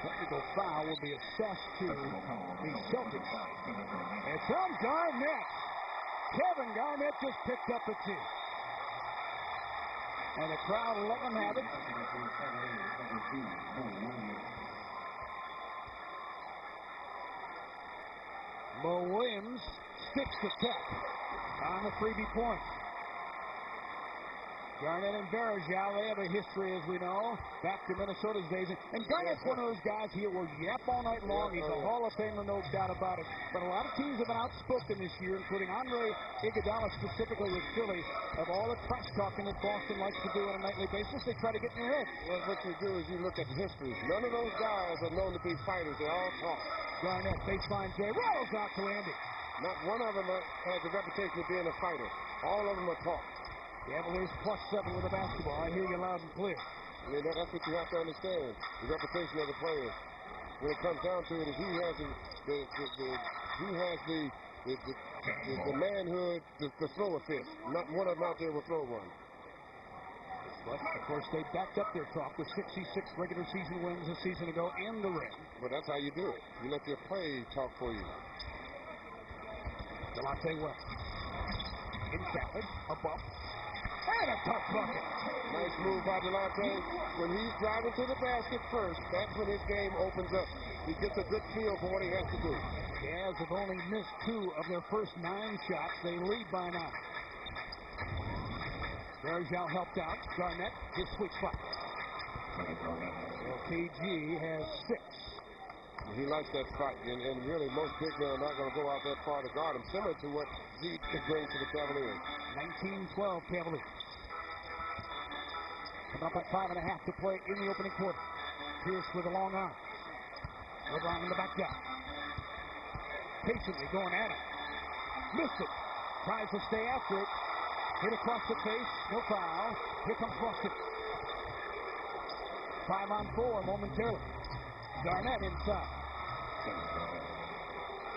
Technical foul will be assessed to the Celtics. It's on Garnett. Kevin Garnett just picked up a two. And the crowd will let them have it. Mo Williams sticks to Tech on the freebie point. Garnett and Bergeau, they have a history, as we know, back to Minnesota's days. And Garnett's one of those guys, he will yap all night long. He's a Hall of Famer, no doubt about it. But a lot of teams have been outspoken this year, including Andre Iguodala specifically with Philly, of all the trash talking that Boston likes to do on a nightly basis. They try to get in your head. Well, what you do is you look at the history. None of those guys are known to be fighters. They all talk. Garnett, baseline J, rolls out to Andy. Not one of them has a reputation of being a fighter. All of them are talk. Cavaliers +7 with the basketball. I hear you loud and clear. I mean, that's what you have to understand. The reputation of the players. When it comes down to it, he has the manhood to throw a fist. Not one of them out there will throw one. But, of course, they backed up their talk with 66 regular season wins a season ago in the ring. But that's how you do it. You let your play talk for you. Delonte West. In traffic. Above. And a tough bucket. Nice move by Delonte. When he's driving to the basket first, that's when his game opens up. He gets a good feel for what he has to do. Jazz have only missed 2 of their first 9 shots. They lead by 9. Bergeau helped out. Garnett, his sweet spot. KG has 6. He likes that spot, and really most big men are not going to go out that far to guard him, similar to what Zeke could bring to the Cavaliers. 19-12 Cavaliers. Coming up at 5.5 to play in the opening quarter. Pierce with a long arm. LeBron in the back down. Patiently going at it. Missed it. Tries to stay after it. Hit across the face. No foul. Here comes Boston. 5-on-4 momentarily. Garnett inside.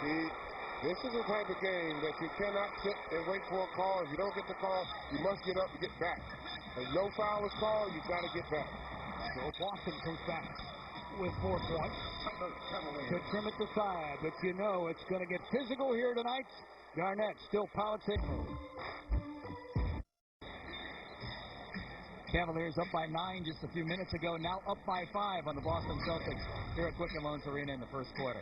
See, this is the type of game that you cannot sit and wait for a call. If you don't get the call, you must get up and get back. If no foul is called, you've got to get back. So Boston comes back with 4 points to trim it to 5. But you know it's going to get physical here tonight. Garnett still politicking. Cavaliers up by 9 just a few minutes ago. Now up by 5 on the Boston Celtics here at Quicken Loans Arena in the first quarter.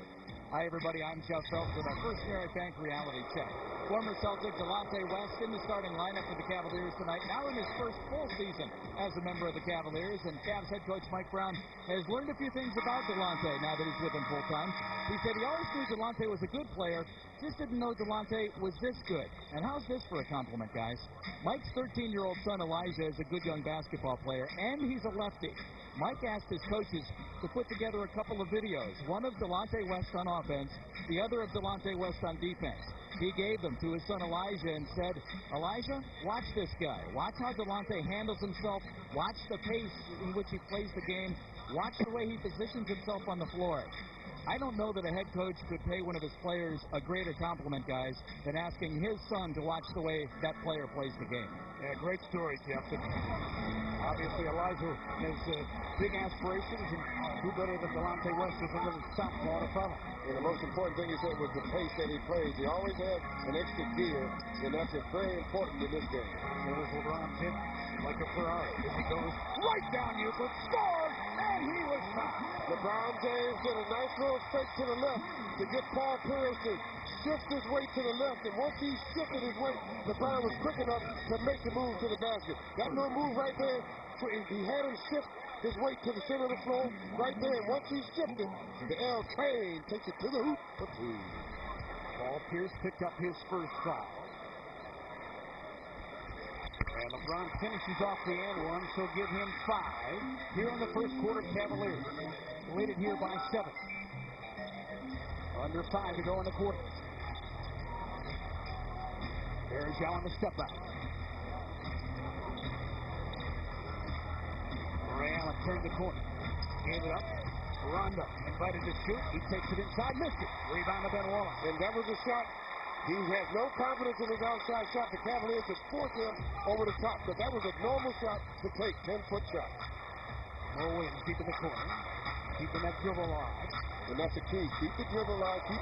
Hi, everybody. I'm Jeff Phelps with our first Merit Bank reality check. Former Celtic Delonte West in the starting lineup for the Cavaliers tonight. Now in his first full season as a member of the Cavaliers. And Cavs head coach Mike Brown has learned a few things about Delonte now that he's with him full time. He said he always knew Delonte was a good player, just didn't know Delonte was this good. And how's this for a compliment, guys? Mike's 13-year-old son Elijah is a good young basketball player, and he's a lefty. Mike asked his coaches to put together a couple of videos, one of Delonte West on offense, the other of Delonte West on defense. He gave them to his son Elijah and said, Elijah, watch this guy. Watch how Delonte handles himself. Watch the pace in which he plays the game. Watch the way he positions himself on the floor. I don't know that a head coach could pay one of his players a greater compliment, guys, than asking his son to watch the way that player plays the game. Yeah, great story, Jeff. Obviously, Elijah has big aspirations, and who better than Delonte West is a little softball to follow. And the most important thing he said was the pace that he plays. He always has an extra gear, and that's very important in this game. There's LeBron James, like a Ferrari, as he goes right down Euclid, scores, and he was fouled. LeBron James did a nice little fake to the left to get Paul Pierce to shift his weight to the left, and once he shifted his weight, LeBron was quick enough to make the move to the basket. That little move right there, he had him shift his weight to the center of the floor right there, and once he shifted, the L train takes it to the hoop for 2. Paul Pierce picked up his first foul. And LeBron finishes off the and one, so give him 5 here in the first quarter. Cavaliers lead it here by 7. Under 5 to go in the quarter. Bergeau on the step back. Ray Allen turned the corner. Gave it up. Rondo invited to shoot. He takes it inside. Missed it. Rebound to Ben Wallace. And that was a shot. He has no confidence in his outside shot. The Cavaliers could force him over the top. But that was a normal shot to take. 10-foot shot. Mo Williams deep in the corner. keeping that dribble alive. And that's the key. Keep the dribble alive. Keep